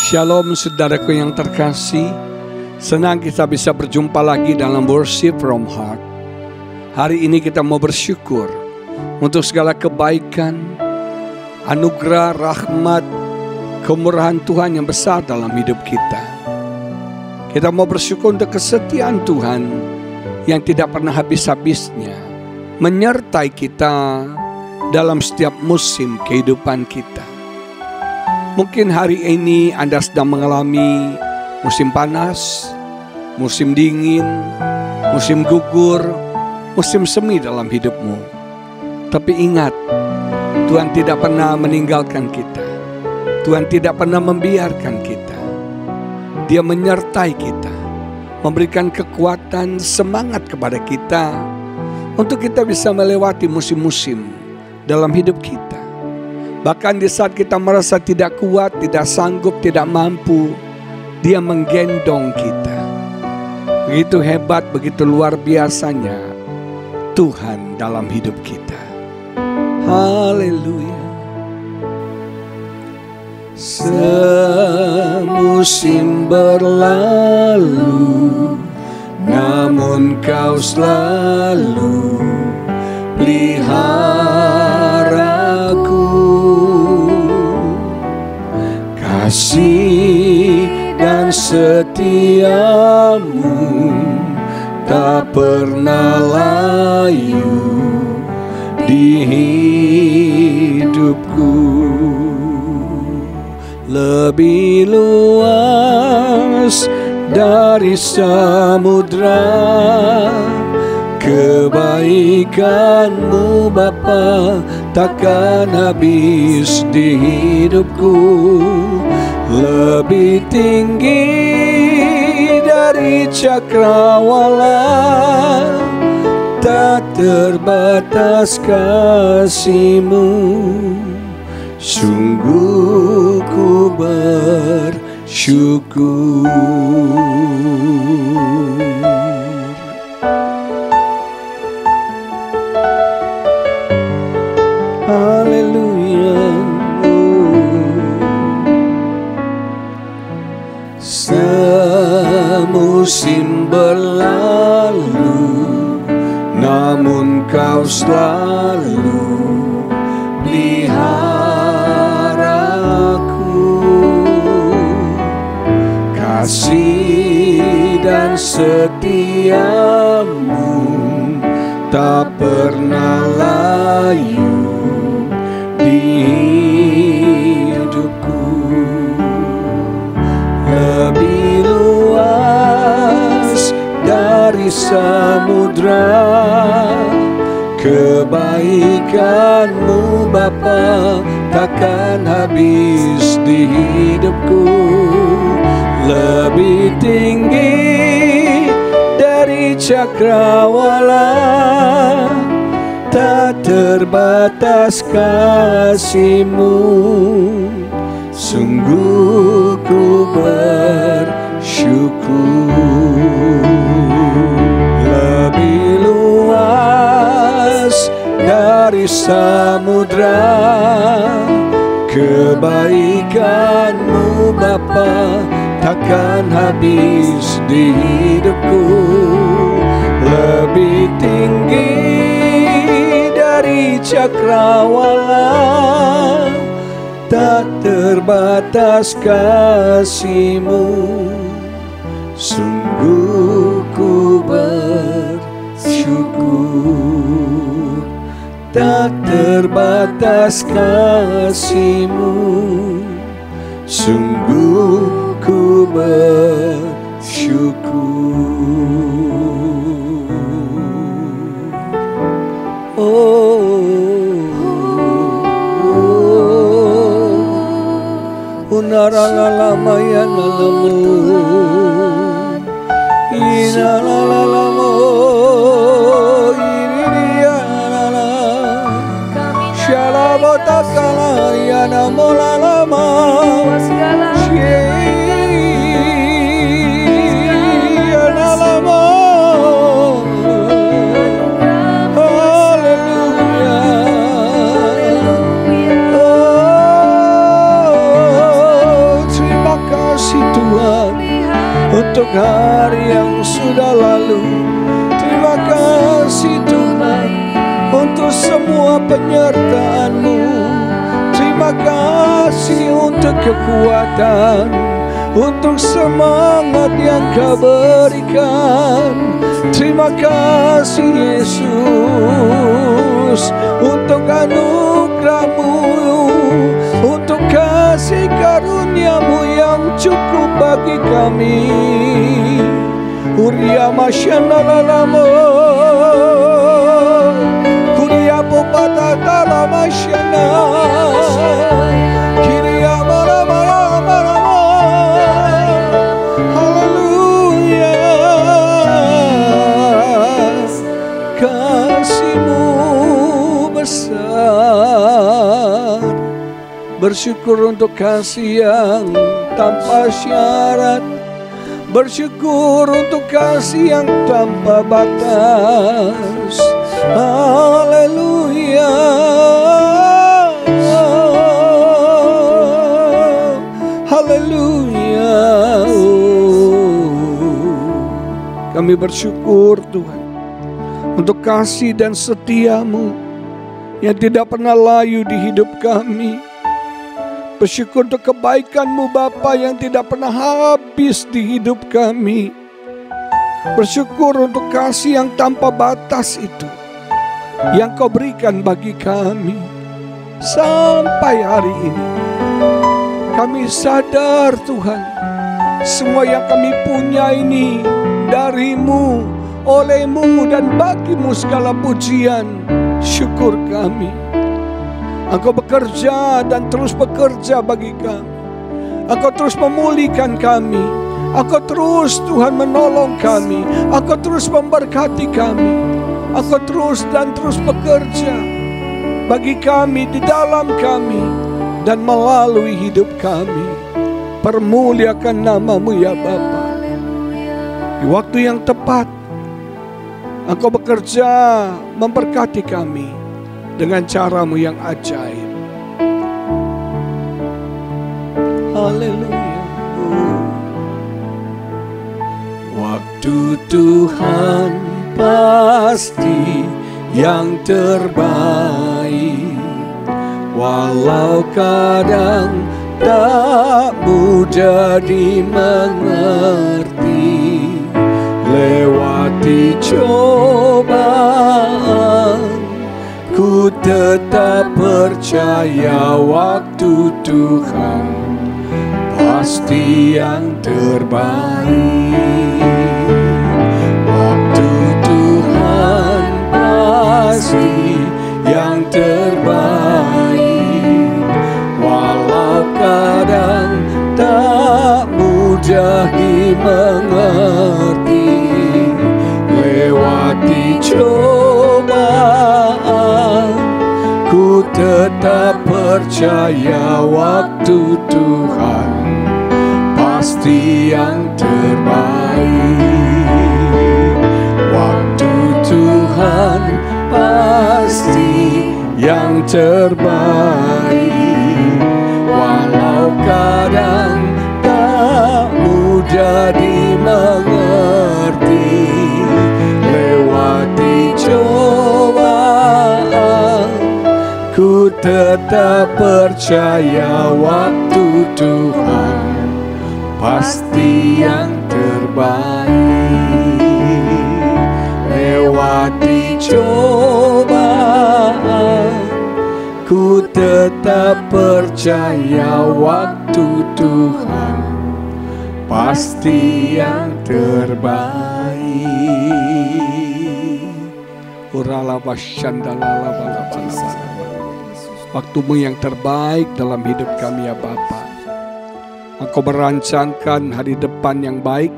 Shalom saudaraku yang terkasih, senang kita bisa berjumpa lagi dalam Worship from Heart. Hari ini kita mau bersyukur untuk segala kebaikan, anugerah, rahmat, kemurahan Tuhan yang besar dalam hidup kita. Kita mau bersyukur untuk kesetiaan Tuhan yang tidak pernah habis-habisnya menyertai kita dalam setiap musim kehidupan kita. Mungkin hari ini Anda sedang mengalami musim panas, musim dingin, musim gugur, musim semi dalam hidupmu. Tapi ingat, Tuhan tidak pernah meninggalkan kita. Tuhan tidak pernah membiarkan kita. Dia menyertai kita, memberikan kekuatan, semangat kepada kita untuk kita bisa melewati musim-musim dalam hidup kita. Bahkan di saat kita merasa tidak kuat, tidak sanggup, tidak mampu, Dia menggendong kita. Begitu hebat, begitu luar biasanya Tuhan dalam hidup kita. Haleluya. Semusim berlalu, namun Kau selalu peliharaku. Kasih dan setiamu tak pernah layu di hidupku. Lebih luas dari samudra kebaikan-Mu Bapa takkan habis di hidupku. Lebih tinggi dari cakrawala, tak terbatas kasih-Mu. Sungguh ku bersyukur. Haleluya. Semusim berlalu, namun Kau selalu peliharaku. Kasih dan setiamu tak pernah layu di hidupku. Lebih luas dari samudra kebaikan-Mu Bapa takkan habis di hidupku. Lebih tinggi dari cakrawala, tak terbatas kasih-Mu. Sungguh ku bersyukur. Lebih luas dari samudra kebaikan-Mu Bapa takkan habis di hidupku. Lebih tinggi dari cakrawala, tak terbatas kasih-Mu. Sungguh ku bersyukur. Tak terbatas kasih-Mu. Sungguh ku bersyukur. lama ya nalamu ina lalamo iriya lala shalabota kala ya namo lalama ya nalamo untuk hari yang sudah lalu. Terima kasih Tuhan untuk semua penyertaan-Mu. Terima kasih untuk kekuatan, untuk semangat yang Kau berikan. Terima kasih Yesus untuk anugerah-Mu, untuk kasih karunia-Mu yang cukup bagi kami. Uria masyana lalamo Kuria popata tala masyana Kiria malama malama. Haleluya. Kasih-Mu besar. Bersyukur untuk kasih yang tanpa syarat. Bersyukur untuk kasih yang tanpa batas. Haleluya. Haleluya. Kami bersyukur Tuhan untuk kasih dan setia-Mu yang tidak pernah layu di hidup kami. Bersyukur untuk kebaikan-Mu Bapa yang tidak pernah habis di hidup kami. Bersyukur untuk kasih yang tanpa batas itu yang Kau berikan bagi kami. Sampai hari ini kami sadar Tuhan, semua yang kami punya ini dari-Mu, oleh-Mu, dan bagi-Mu segala pujian syukur kami. Engkau bekerja dan terus bekerja bagi kami. Engkau terus memulihkan kami. Engkau terus Tuhan menolong kami. Engkau terus memberkati kami. Engkau terus dan terus bekerja bagi kami, di dalam kami, dan melalui hidup kami. Permuliakan nama-Mu ya Bapa. Di waktu yang tepat Engkau bekerja memberkati kami dengan cara-Mu yang ajaib. Haleluya. Waktu Tuhan pasti yang terbaik, walau kadang tak mudah dimengerti. Lewati cobaan, ku tetap percaya waktu Tuhan pasti yang terbaik. Waktu Tuhan pasti yang terbaik, walau kadang tak mudah dimengerti. Lewati cobaan, ku tetap percaya waktu Tuhan pasti yang terbaik. Waktu Tuhan pasti yang terbaik, walau kadang tak mudah dimengerti. Lewati cobaan, ku tetap percaya waktu Tuhan pasti yang terbaik. Lewati cobaan, ku tetap percaya waktu Tuhan pasti yang terbaik. Waktu-Mu yang terbaik dalam hidup kami ya Bapa. Engkau merancangkan hari depan yang baik,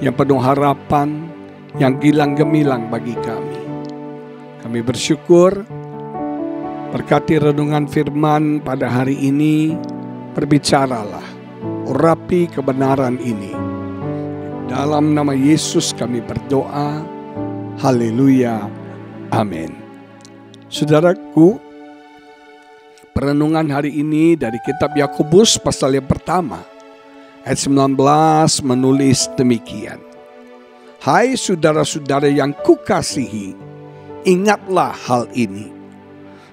yang penuh harapan, yang gilang gemilang bagi kami. Kami bersyukur, berkati renungan firman pada hari ini, berbicaralah, urapi kebenaran ini. Dalam nama Yesus kami berdoa, haleluya, amin. Saudaraku, perenungan hari ini dari kitab Yakobus pasal yang pertama, ayat 19 menulis demikian. Hai saudara-saudara yang kukasihi, ingatlah hal ini.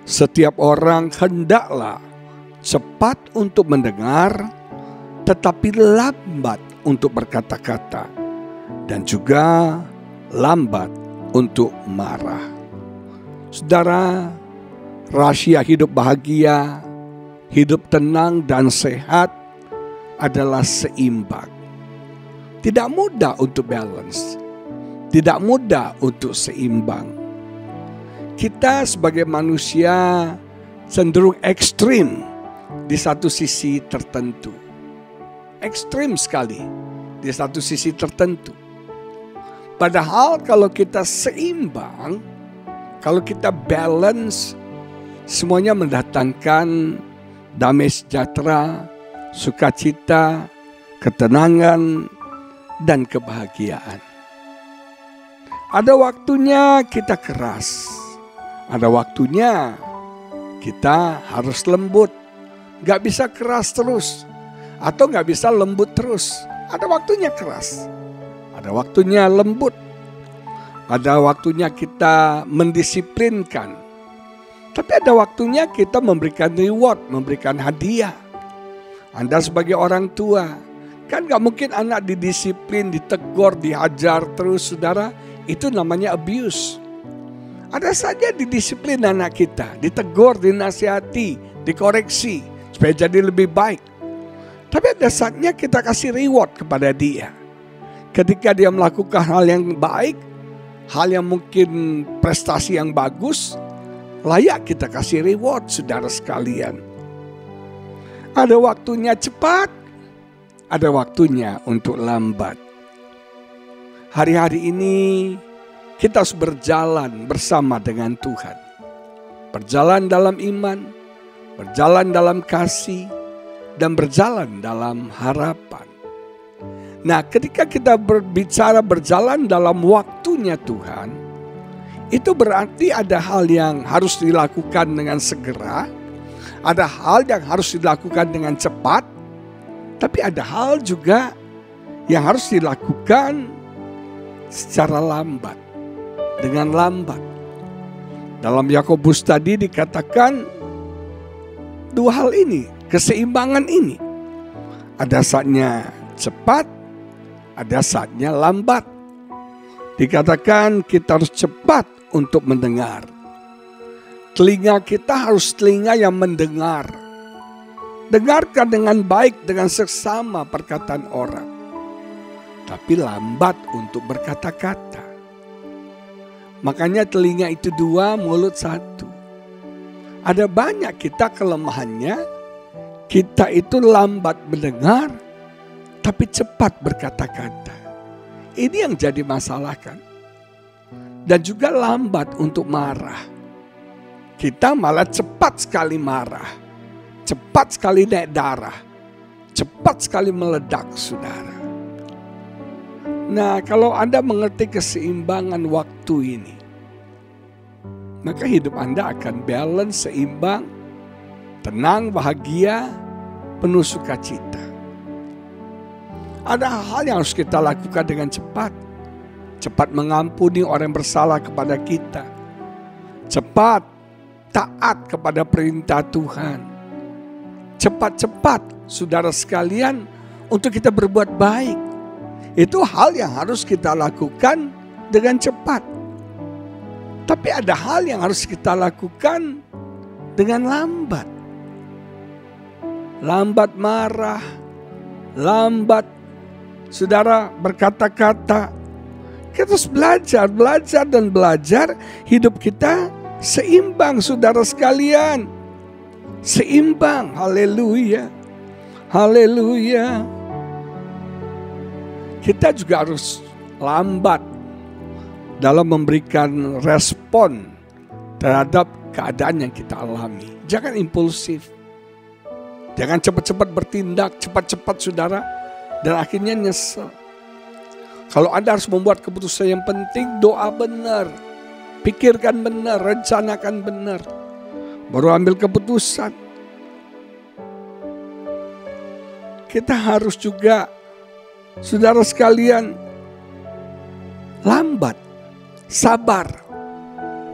Setiap orang hendaklah cepat untuk mendengar, tetapi lambat untuk berkata-kata, dan juga lambat untuk marah. Saudara, rahasia hidup bahagia, hidup tenang dan sehat adalah seimbang. Tidak mudah untuk balance, tidak mudah untuk seimbang. Kita sebagai manusia cenderung ekstrim di satu sisi tertentu. Ekstrim sekali di satu sisi tertentu. Padahal kalau kita seimbang, kalau kita balance, semuanya mendatangkan damai sejahtera, sukacita, ketenangan, dan kebahagiaan. Ada waktunya kita keras, ada waktunya kita harus lembut. Gak bisa keras terus, atau gak bisa lembut terus. Ada waktunya keras, ada waktunya lembut. Ada waktunya kita mendisiplinkan. Tapi ada waktunya kita memberikan reward, memberikan hadiah. Anda sebagai orang tua, kan gak mungkin anak didisiplin, ditegur, dihajar terus, saudara. Itu namanya abuse. Ada saja didisiplin anak kita, ditegur, dinasihati, dikoreksi, supaya jadi lebih baik. Tapi ada saatnya kita kasih reward kepada dia. Ketika dia melakukan hal yang baik, hal yang mungkin prestasi yang bagus, layak kita kasih reward, saudara sekalian. Ada waktunya cepat, ada waktunya untuk lambat. Hari-hari ini kita harus berjalan bersama dengan Tuhan. Berjalan dalam iman, berjalan dalam kasih, dan berjalan dalam harapan. Nah, ketika kita berbicara berjalan dalam waktunya Tuhan, itu berarti ada hal yang harus dilakukan dengan segera, ada hal yang harus dilakukan dengan cepat, tapi ada hal juga yang harus dilakukan secara lambat, dengan lambat. Dalam Yakobus tadi dikatakan dua hal ini, keseimbangan ini. Ada saatnya cepat, ada saatnya lambat. Dikatakan kita harus cepat untuk mendengar. Telinga kita harus telinga yang mendengar. Dengarkan dengan baik dengan seksama perkataan orang. Tapi lambat untuk berkata-kata. Makanya telinga itu dua, mulut satu. Ada banyak kita kelemahannya. Kita itu lambat mendengar, tapi cepat berkata-kata. Ini yang jadi masalah kan. Dan juga lambat untuk marah. Kita malah cepat sekali marah. Cepat sekali naik darah. Cepat sekali meledak, saudara. Nah, kalau Anda mengerti keseimbangan waktu ini, maka hidup Anda akan balance, seimbang, tenang, bahagia, penuh sukacita. Ada hal yang harus kita lakukan dengan cepat. Cepat mengampuni orang yang bersalah kepada kita. Cepat taat kepada perintah Tuhan. Cepat-cepat, saudara sekalian, untuk kita berbuat baik. Itu hal yang harus kita lakukan dengan cepat. Tapi ada hal yang harus kita lakukan dengan lambat. Lambat marah, lambat saudara berkata-kata. Kita harus belajar dan belajar hidup kita seimbang, saudara sekalian. Seimbang, haleluya. Haleluya. Kita juga harus lambat dalam memberikan respon terhadap keadaan yang kita alami. Jangan impulsif. Jangan cepat-cepat bertindak, cepat-cepat saudara, dan akhirnya nyesel. Kalau Anda harus membuat keputusan yang penting, doa benar, pikirkan benar, rencanakan benar, baru ambil keputusan. Kita harus juga, saudara sekalian, lambat, sabar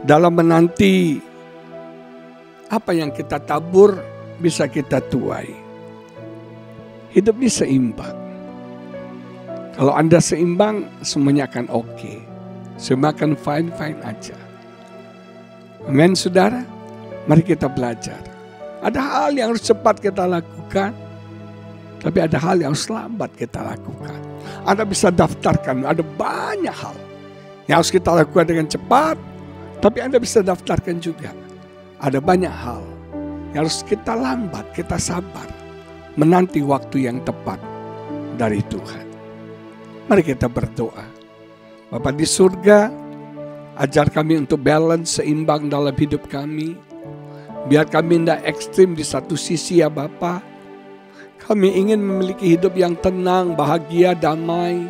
dalam menanti apa yang kita tabur bisa kita tuai. Hidup ini seimbang. Kalau Anda seimbang, semuanya akan oke. Semua akan fine-fine aja. Amin, saudara. Mari kita belajar. Ada hal yang harus cepat kita lakukan, tapi ada hal yang harus lambat kita lakukan. Anda bisa daftarkan, ada banyak hal yang harus kita lakukan dengan cepat, tapi Anda bisa daftarkan juga. Ada banyak hal yang harus kita lambat, kita sabar, menanti waktu yang tepat dari Tuhan. Mari kita berdoa. Bapa di surga, ajar kami untuk balance, seimbang dalam hidup kami. Biar kami tidak ekstrim di satu sisi ya Bapa. Kami ingin memiliki hidup yang tenang, bahagia, damai.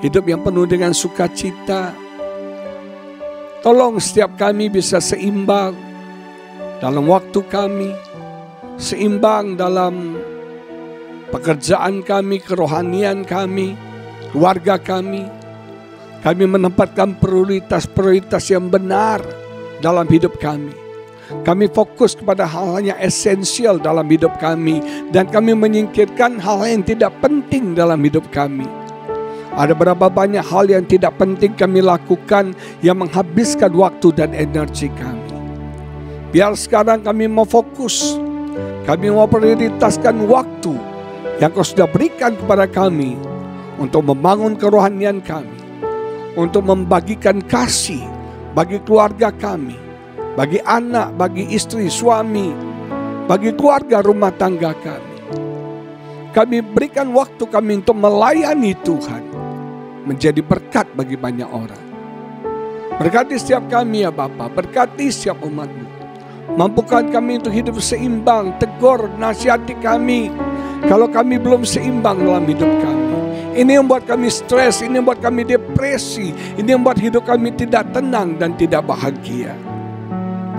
Hidup yang penuh dengan sukacita. Tolong setiap kami bisa seimbang dalam waktu kami, seimbang dalam pekerjaan kami, kerohanian kami, keluarga kami. Kami menempatkan prioritas-prioritas yang benar dalam hidup kami. Kami fokus kepada hal-hal yang esensial dalam hidup kami, dan kami menyingkirkan hal yang tidak penting dalam hidup kami. Ada berapa banyak hal yang tidak penting kami lakukan yang menghabiskan waktu dan energi kami. Biar sekarang kami mau fokus, kami mau prioritaskan waktu yang Kau sudah berikan kepada kami untuk membangun kerohanian kami, untuk membagikan kasih bagi keluarga kami, bagi anak, bagi istri, suami, bagi keluarga rumah tangga kami. Kami berikan waktu kami untuk melayani Tuhan, menjadi berkat bagi banyak orang. Berkati setiap kami ya Bapa, berkati setiap umat-Mu. Mampukan kami untuk hidup seimbang, tegur, nasihati kami kalau kami belum seimbang dalam hidup kami. Ini yang membuat kami stres, ini yang membuat kami depresi, ini yang membuat hidup kami tidak tenang dan tidak bahagia.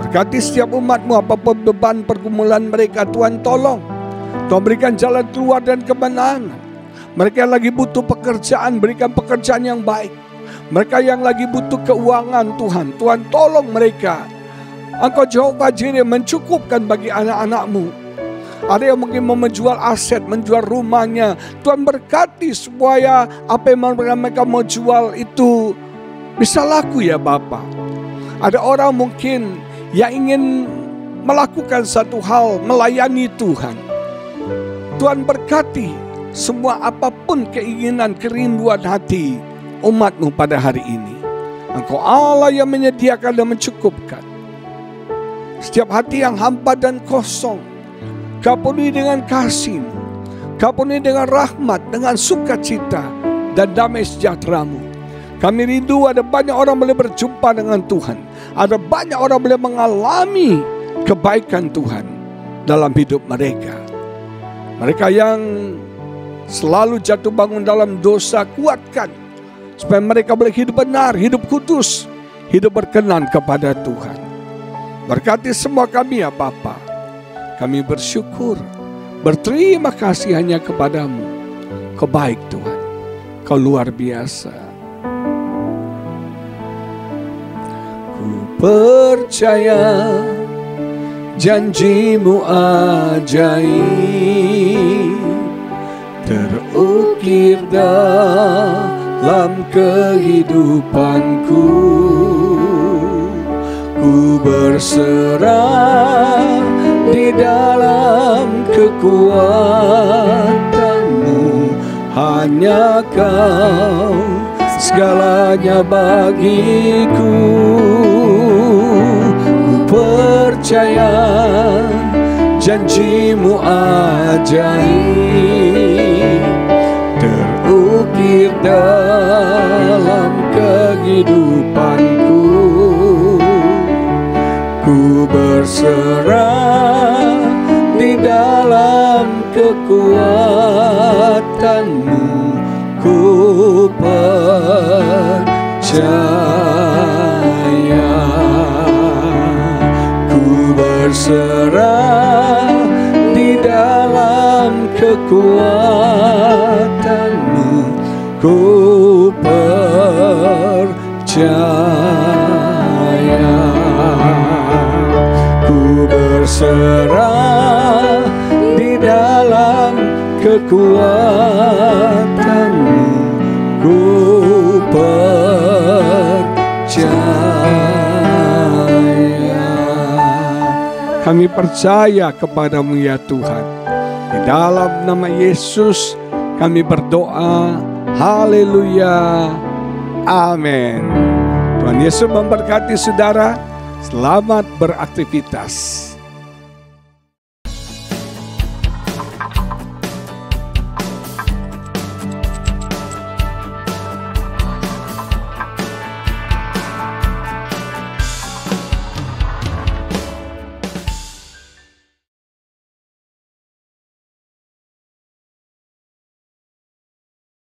Berkati setiap umat-Mu, apapun beban pergumulan mereka, Tuhan tolong. Tuhan berikan jalan keluar dan kemenangan. Mereka yang lagi butuh pekerjaan, berikan pekerjaan yang baik. Mereka yang lagi butuh keuangan, Tuhan tolong mereka. Engkau Jehovah Jireh mencukupkan bagi anak-anak-Mu. Ada yang mungkin mau menjual aset, menjual rumahnya. Tuhan berkati supaya apa yang mereka mau jual itu bisa laku ya Bapa. Ada orang mungkin yang ingin melakukan satu hal, melayani Tuhan. Tuhan berkati semua apapun keinginan, kerinduan hati umat-Mu pada hari ini. Engkau Allah yang menyediakan dan mencukupkan. Setiap hati yang hampa dan kosong, Kau penuhi dengan kasih-Mu, Kau penuhi dengan rahmat, dengan sukacita dan damai sejahtera-Mu. Kami rindu ada banyak orang boleh berjumpa dengan Tuhan. Ada banyak orang boleh mengalami kebaikan Tuhan dalam hidup mereka. Mereka yang selalu jatuh bangun dalam dosa, kuatkan supaya mereka boleh hidup benar, hidup kudus, hidup berkenan kepada Tuhan. Berkati semua kami ya Bapa. Kami bersyukur, berterima kasih hanya kepada-Mu. Kau baik Tuhan, Kau luar biasa. Ku percaya janji-Mu ajaib, terukir dalam kehidupanku. Ku berserah di dalam kekuatan-Mu, hanya Kau segalanya bagiku. Ku percaya janji-Mu ajaib terukir dalam kehidupanku. Ku berserah di dalam kekuatan-Mu, ku percaya. Ku berserah di dalam kekuatan-Mu, ku percaya. Ku berserah di dalam kekuatan-Mu, ku percaya. Kami percaya kepadamu ya Tuhan. Di dalam nama Yesus kami berdoa. Haleluya. Amin. Tuhan Yesus memberkati saudara. Selamat beraktivitas.